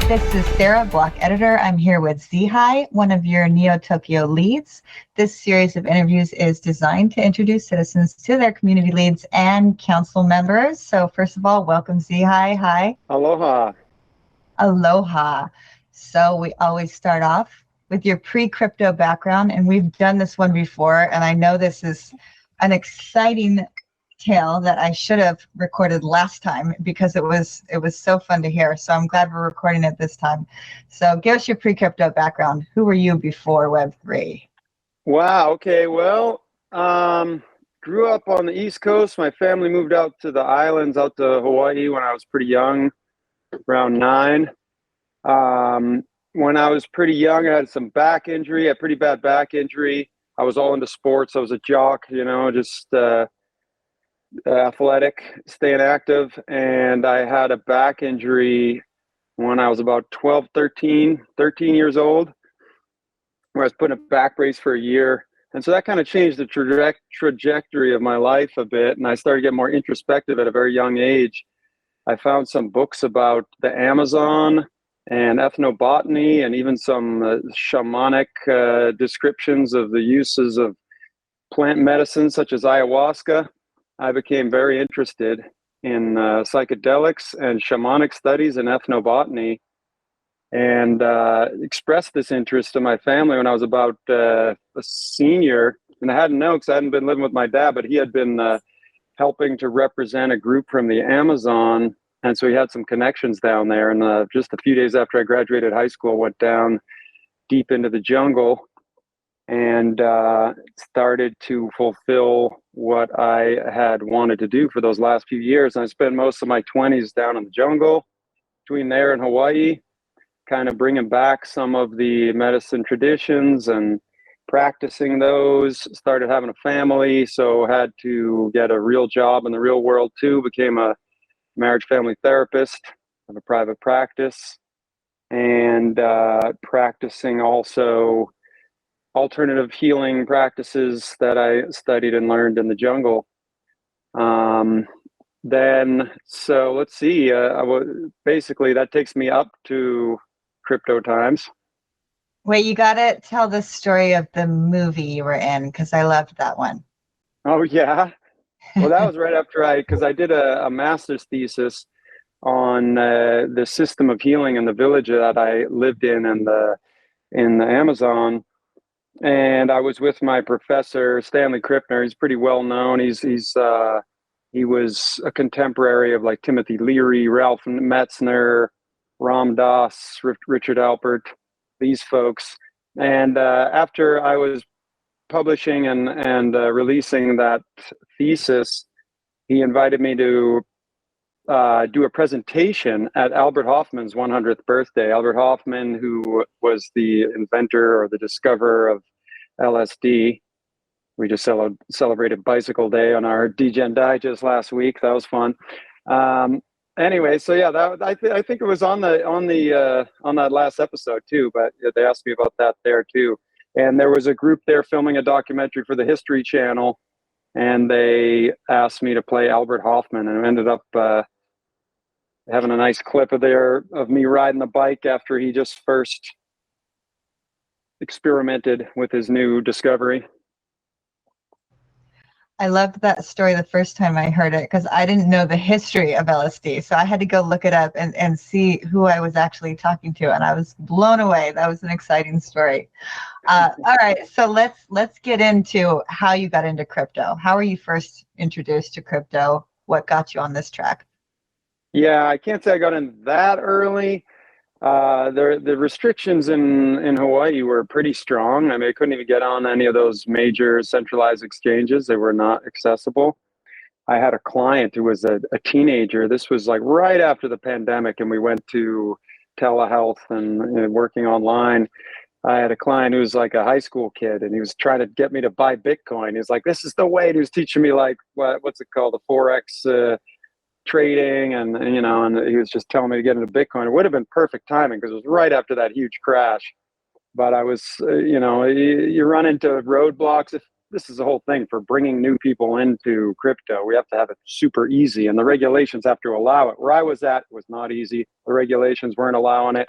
This is Sarah, Block Editor. I'm here with ZeHi, one of your Neo-Tokyo leads. This series of interviews is designed to introduce citizens to their community leads and council members. So first of all, welcome ZeHi. Hi. Aloha. Aloha. So we always start off with your pre-crypto background, and we've done this one before, and I know this is an exciting tale that I should have recorded last time because it was so fun to hear. So I'm glad we're recording it this time. So give us your pre-crypto background. Who were you before Web3? Wow. Okay. Well, grew up on the East Coast. My family moved out to the islands, out to Hawaii when I was pretty young, around 9. When I was pretty young, I had some back injury, a pretty bad back injury. I was all into sports. I was a jock, just athletic, staying active. And I had a back injury when I was about 12, 13 years old, where I was putting a back brace for a year. And so that kind of changed the trajectory of my life a bit. And I started getting more introspective at a very young age. I found some books about the Amazon and ethnobotany, and even some shamanic descriptions of the uses of plant medicine such as ayahuasca. I became very interested in psychedelics and shamanic studies and ethnobotany, and expressed this interest to my family when I was about a senior. And I hadn't known because I hadn't been living with my dad, but he had been helping to represent a group from the Amazon. And so he had some connections down there. And just a few days after I graduated high school, went down deep into the jungle and started to fulfill what I had wanted to do for those last few years. And I spent most of my 20s down in the jungle, between there and Hawaii, kind of bringing back some of the medicine traditions and practicing those. Started having a family, so had to get a real job in the real world too. Became a marriage family therapist, have a private practice, and practicing also alternative healing practices that I studied and learned in the jungle. So let's see, basically that takes me up to crypto times. Wait, you got to tell the story of the movie you were in, because I loved that one. Oh, yeah. Well, that was right after because I did a master's thesis on the system of healing in the village that I lived in the Amazon. And I was with my professor, Stanley Krippner. He's pretty well known. He was a contemporary of like Timothy Leary, Ralph Metzner, Ram Dass, Richard Alpert, these folks. And after I was publishing and releasing that thesis, he invited me to do a presentation at Albert Hofmann's 100th birthday. Albert Hofmann, who was the inventor or the discoverer of LSD. We just celebrated Bicycle Day on our DGen Digest last week. That was fun. Anyway, so yeah, I think it was on that last episode too. But they asked me about that there too. And there was a group there filming a documentary for the History Channel, and they asked me to play Albert Hofmann, and I ended up having a nice clip of me riding the bike after he just first experimented with his new discovery. I loved that story the first time I heard it because I didn't know the history of LSD. So I had to go look it up and see who I was actually talking to. And I was blown away. That was an exciting story. All right. So let's get into how you got into crypto. How were you first introduced to crypto? What got you on this track? Yeah, I can't say I got in that early. The restrictions in Hawaii were pretty strong. I mean, I couldn't even get on any of those major centralized exchanges. They were not accessible. I had a client who was a teenager. This was like right after the pandemic, and we went to telehealth and working online. I had a client who was like a high school kid, and he was trying to get me to buy Bitcoin. He's like, "This is the way." And he was teaching me like what's it called, the Forex trading, and he was just telling me to get into Bitcoin. It would have been perfect timing because it was right after that huge crash. But I was, you run into roadblocks. this is the whole thing for bringing new people into crypto. We have to have it super easy, and the regulations have to allow it. Where I was at was not easy. The regulations weren't allowing it.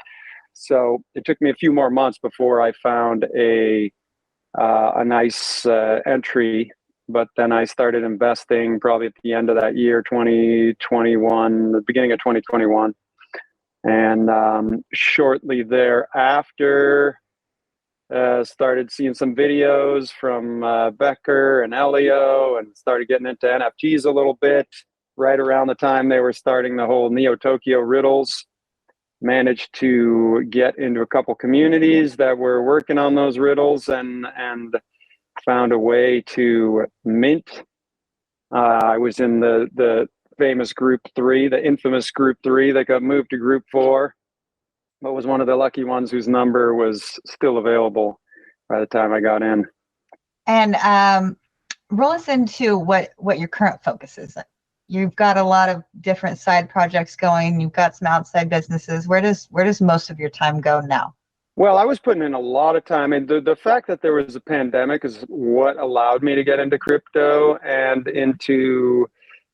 So it took me a few more months before I found a nice entry. But then I started investing probably at the end of that year, 2021, the beginning of 2021. And shortly thereafter, started seeing some videos from Becker and Elio, and started getting into NFTs a little bit. Right around the time they were starting the whole Neo Tokyo riddles, managed to get into a couple communities that were working on those riddles, and found a way to mint. I was in the famous group 3, the infamous group 3 that got moved to group 4, but was one of the lucky ones whose number was still available by the time I got in. And roll us into what your current focus is. You've got a lot of different side projects going. You've got some outside businesses. Where does most of your time go now? Well, I was putting in a lot of time, and the fact that there was a pandemic is what allowed me to get into crypto and into,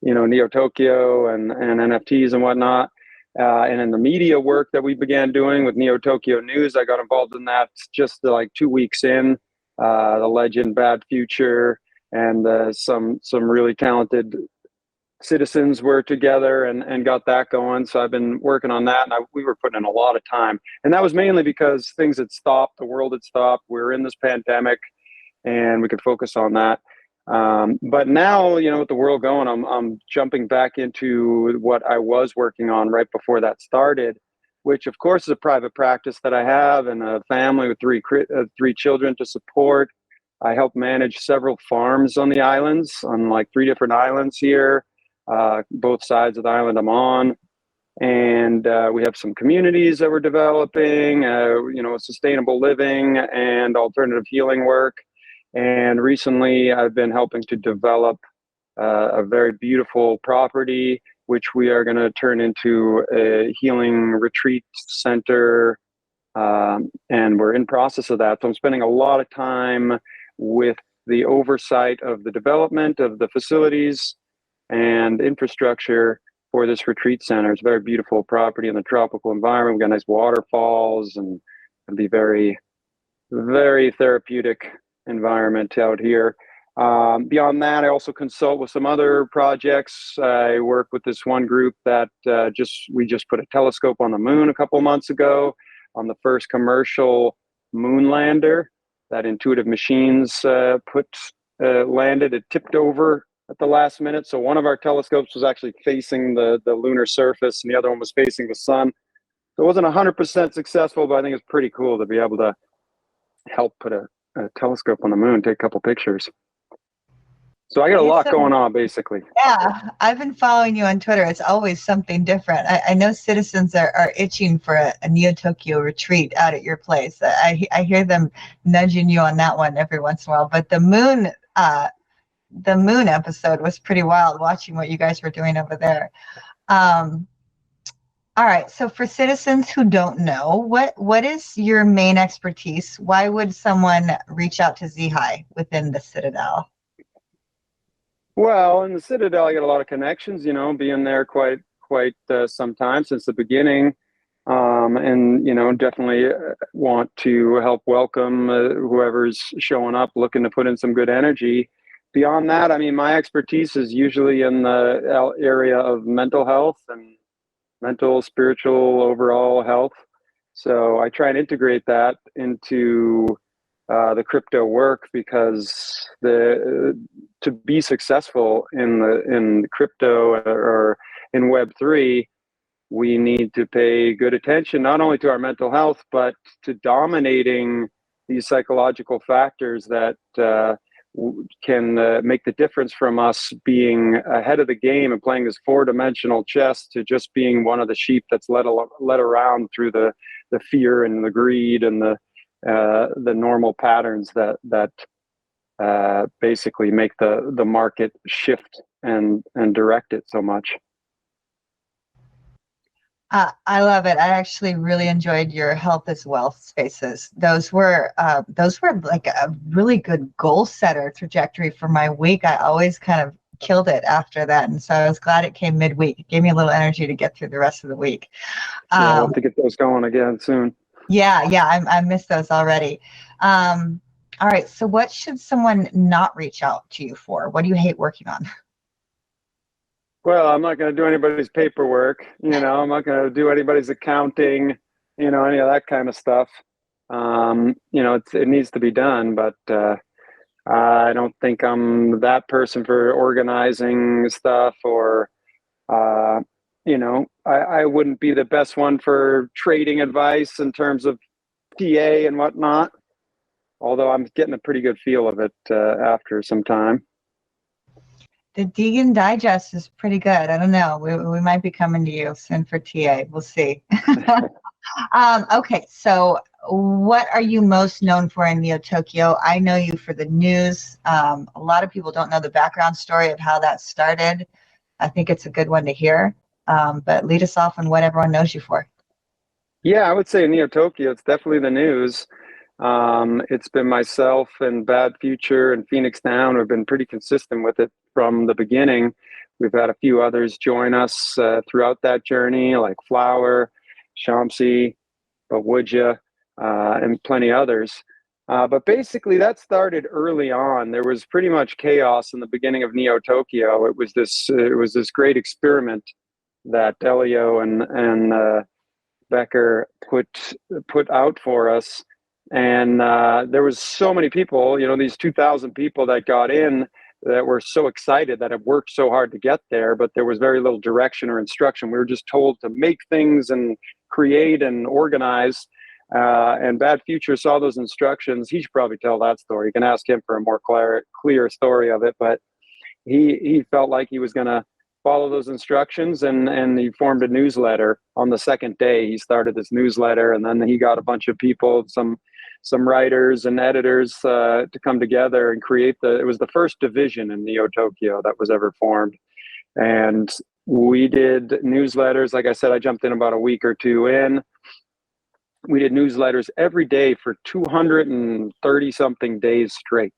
Neo Tokyo and NFTs and whatnot. And in the media work that we began doing with Neo Tokyo News, I got involved in that just like 2 weeks in. The legend Bad Future and some really talented citizens were together and got that going. So I've been working on that, and we were putting in a lot of time. And that was mainly because things had stopped, the world had stopped, we were in this pandemic, and we could focus on that. But now, with the world going, I'm jumping back into what I was working on right before that started, which of course is a private practice that I have, and a family with three children to support. I help manage several farms on the islands, on like 3 different islands here. Both sides of the island I'm on, and we have some communities that we're developing, sustainable living and alternative healing work. And recently I've been helping to develop a very beautiful property, which we are going to turn into a healing retreat center, and we're in process of that. So I'm spending a lot of time with the oversight of the development of the facilities and infrastructure for this retreat center. It's a very beautiful property in the tropical environment. We've got nice waterfalls, and it'll be very, very therapeutic environment out here. Beyond that, I also consult with some other projects. I work with this one group that we just put a telescope on the moon a couple of months ago, on the first commercial moon lander that Intuitive Machines landed. It tipped over at the last minute. So one of our telescopes was actually facing the lunar surface, and the other one was facing the sun. So it wasn't 100% successful, but I think it's pretty cool to be able to help put a telescope on the moon, take a couple pictures. So I got a lot going on, basically. Yeah, I've been following you on Twitter. It's always something different. I know citizens are itching for a Neo Tokyo retreat out at your place. I hear them nudging you on that one every once in a while. But the moon episode was pretty wild, watching what you guys were doing over there. All right, so for citizens who don't know, what is your main expertise? Why would someone reach out to ZeHi within the Citadel? Well, in the Citadel, I got a lot of connections, being there quite some time, since the beginning. And definitely want to help welcome whoever's showing up, looking to put in some good energy. Beyond that, I mean, my expertise is usually in the area of mental health and mental, spiritual, overall health. So I try and integrate that into the crypto work, because to be successful in crypto or in Web3, we need to pay good attention not only to our mental health, but to dominating these psychological factors that can make the difference from us being ahead of the game and playing this 4-dimensional chess, to just being one of the sheep that's led around through the fear and the greed and the normal patterns that basically make the market shift and direct it so much. I love it. I actually really enjoyed your health as wealth spaces. Those were like a really good goal setter trajectory for my week. I always kind of killed it after that, and so I was glad it came midweek. It gave me a little energy to get through the rest of the week. Yeah, we'll Um, have to get those going again soon. yeah, I missed those already. Um, all right, so what should someone not reach out to you for? What do you hate working on? Well, I'm not going to do anybody's paperwork. I'm not going to do anybody's accounting. Any of that kind of stuff. It needs to be done, but I don't think I'm that person for organizing stuff or, I wouldn't be the best one for trading advice in terms of PA and whatnot. Although I'm getting a pretty good feel of it after some time. The Deegan Digest is pretty good. I don't know. We might be coming to you soon for TA. We'll see. Okay, so what are you most known for in Neo Tokyo? I know you for the news. A lot of people don't know the background story of how that started. I think it's a good one to hear. But lead us off on what everyone knows you for. Yeah, I would say Neo Tokyo. It's definitely the news. It's been myself and Bad Future and Phoenix Down have been pretty consistent with it from the beginning. We've had a few others join us throughout that journey, like Flower, Shamsi, But Would Ya, and plenty others. But basically, that started early on. There was pretty much chaos in the beginning of Neo Tokyo. It was this great experiment that Elio and Becker put out for us, and there was so many people. These 2,000 people that got in that were so excited that have worked so hard to get there, but there was very little direction or instruction. We were just told to make things and create and organize. And Bad Future saw those instructions. He should probably tell that story. You can ask him for a more clear story of it, but he felt like he was going to follow those instructions, and he formed a newsletter. On the second day he started this newsletter, and then he got a bunch of people, some writers and editors to come together and create it was the first division in Neo Tokyo that was ever formed. And we did newsletters. Like I said, I jumped in about a week or two in. We did newsletters every day for 230 something days straight.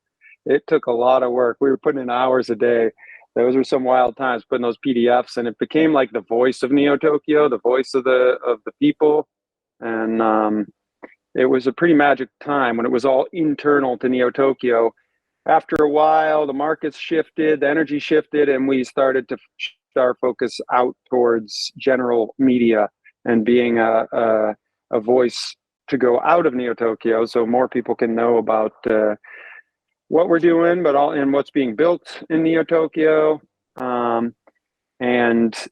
It took a lot of work. We were putting in hours a day. Those were some wild times, putting those PDFs, and it became like the voice of Neo Tokyo, the voice of the people. And it was a pretty magic time when it was all internal to Neo Tokyo. After a while, the markets shifted, the energy shifted, and we started to shift our focus out towards general media and being a voice to go out of Neo Tokyo, so more people can know about what we're doing, but all and what's being built in Neo Tokyo, and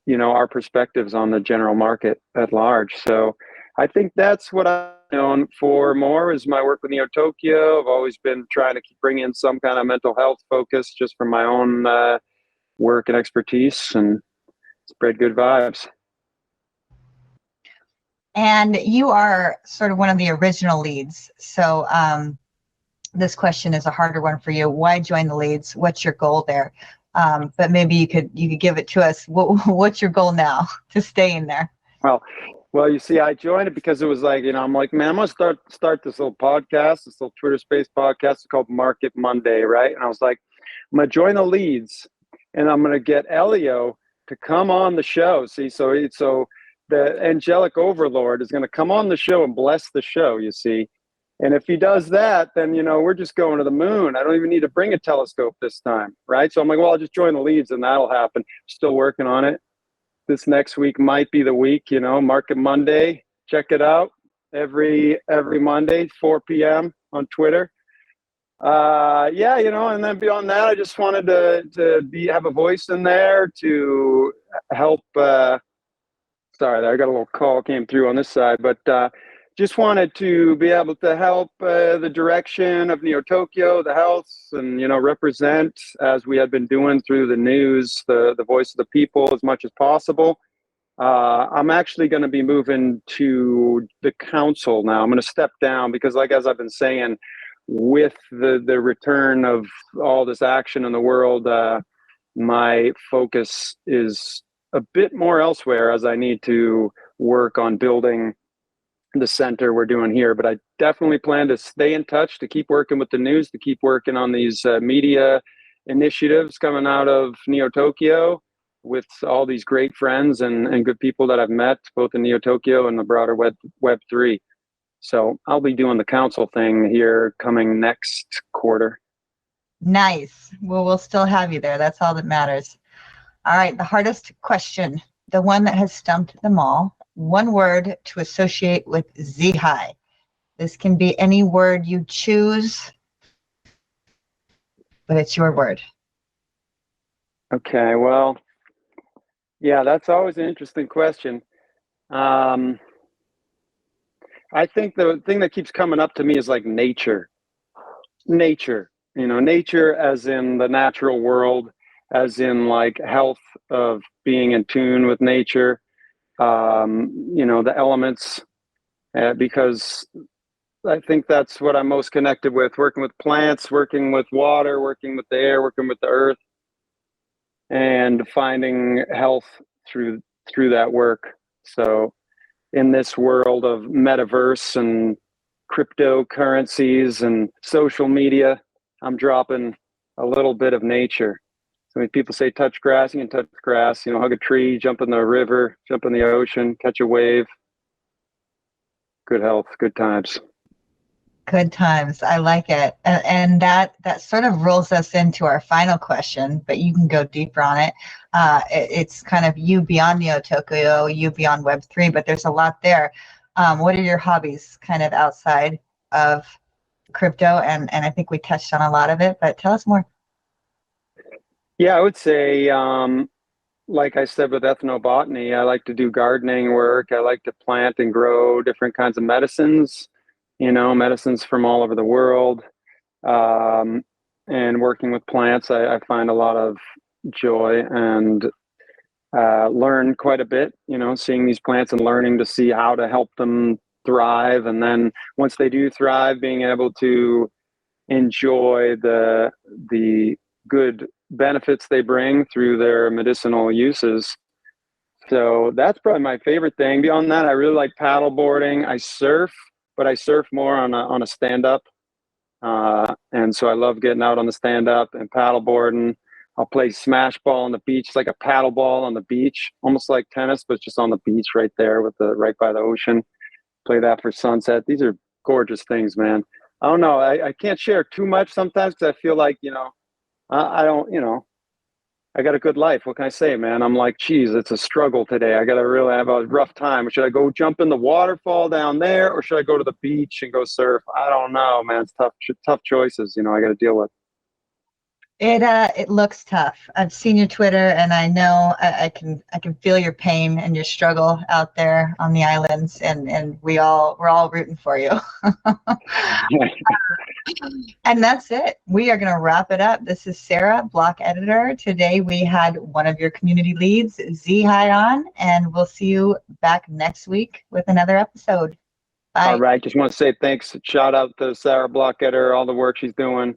our perspectives on the general market at large. So I think that's what I'm known for more is my work with Neo Tokyo. I've always been trying to bring in some kind of mental health focus just from my own work and expertise and spread good vibes. And you are sort of one of the original leads. So this question is a harder one for you. Why join the leads? What's your goal there? But maybe you could give it to us. What's your goal now to stay in there? Well, you see, I joined it because it was like, I'm like, man, I'm gonna start this little podcast, this little Twitter Space podcast. It's called Market Monday, right? And I was like, I'm gonna join the leads, and I'm gonna get Elio to come on the show. See, so the angelic overlord is gonna come on the show and bless the show. You see, and if he does that, then we're just going to the moon. I don't even need to bring a telescope this time, right? So I'm like, well, I'll just join the leads, and that'll happen. Still working on it. This next week might be the week, Market Monday. Check it out every Monday, 4 p.m. on Twitter. Yeah, and then beyond that, I just wanted to have a voice in there to help. Sorry, I got a little call came through on this side, but just wanted to be able to help the direction of Neo Tokyo, the health, and represent, as we had been doing through the news, the voice of the people as much as possible. I'm actually going to be moving to the council now. I'm going to step down because, as I've been saying, with the return of all this action in the world, my focus is a bit more elsewhere as I need to work on building the center we're doing here. But I definitely plan to stay in touch, to keep working with the news, to keep working on these media initiatives coming out of Neo Tokyo with all these great friends and good people that I've met, both in Neo Tokyo and the broader Web3. So I'll be doing the council thing here coming next quarter. Nice. Well, we'll still have you there. That's all that matters. All right, the hardest question, the one that has stumped them all. One word to associate with ZeHi. This can be any word you choose, but it's your word. Okay, well, yeah, that's always an interesting question. I think the thing that keeps coming up to me is like nature. Nature, nature as in the natural world, as in like health of being in tune with nature, the elements, because I think that's what I'm most connected with, working with plants, working with water, working with the air, working with the earth, and finding health through that work. So in this world of metaverse and cryptocurrencies and social media, I'm dropping a little bit of nature. So when people say touch grass, you can touch grass, hug a tree, jump in the river, jump in the ocean, catch a wave. Good health, good times. Good times. I like it. And that sort of rolls us into our final question, but you can go deeper on it. It's kind of you beyond Neo Tokyo, you beyond Web3, but there's a lot there. What are your hobbies kind of outside of crypto? And I think we touched on a lot of it, but tell us more. Yeah, I would say, like I said, with ethnobotany, I like to do gardening work. I like to plant and grow different kinds of medicines, medicines from all over the world. And working with plants, I find a lot of joy and learn quite a bit, seeing these plants and learning to see how to help them thrive. And then once they do thrive, being able to enjoy the good benefits they bring through their medicinal uses. So that's probably my favorite thing. Beyond that, I really like paddle boarding. I surf, but I surf more on a stand-up. And so I love getting out on the stand-up and paddle boarding. I'll play smash ball on the beach. It's like a paddle ball on the beach, almost like tennis, but just on the beach right there right by the ocean. Play that for sunset. These are gorgeous things, man. I don't know. I can't share too much sometimes because I feel like, I don't, I got a good life. What can I say, man? I'm like, geez, it's a struggle today. I got to really have a rough time. Should I go jump in the waterfall down there, or should I go to the beach and go surf? I don't know, man. It's tough choices, I got to deal with. It looks tough. I've seen your Twitter, and I know I can feel your pain and your struggle out there on the islands, and we're all rooting for you. And that's it. We are going to wrap it up. This is Sarah, Block Editor. Today we had one of your community leads, ZeHi, on, and we'll see you back next week with another episode. Bye. All right. Just want to say thanks. Shout out to Sarah, Block Editor, all the work she's doing.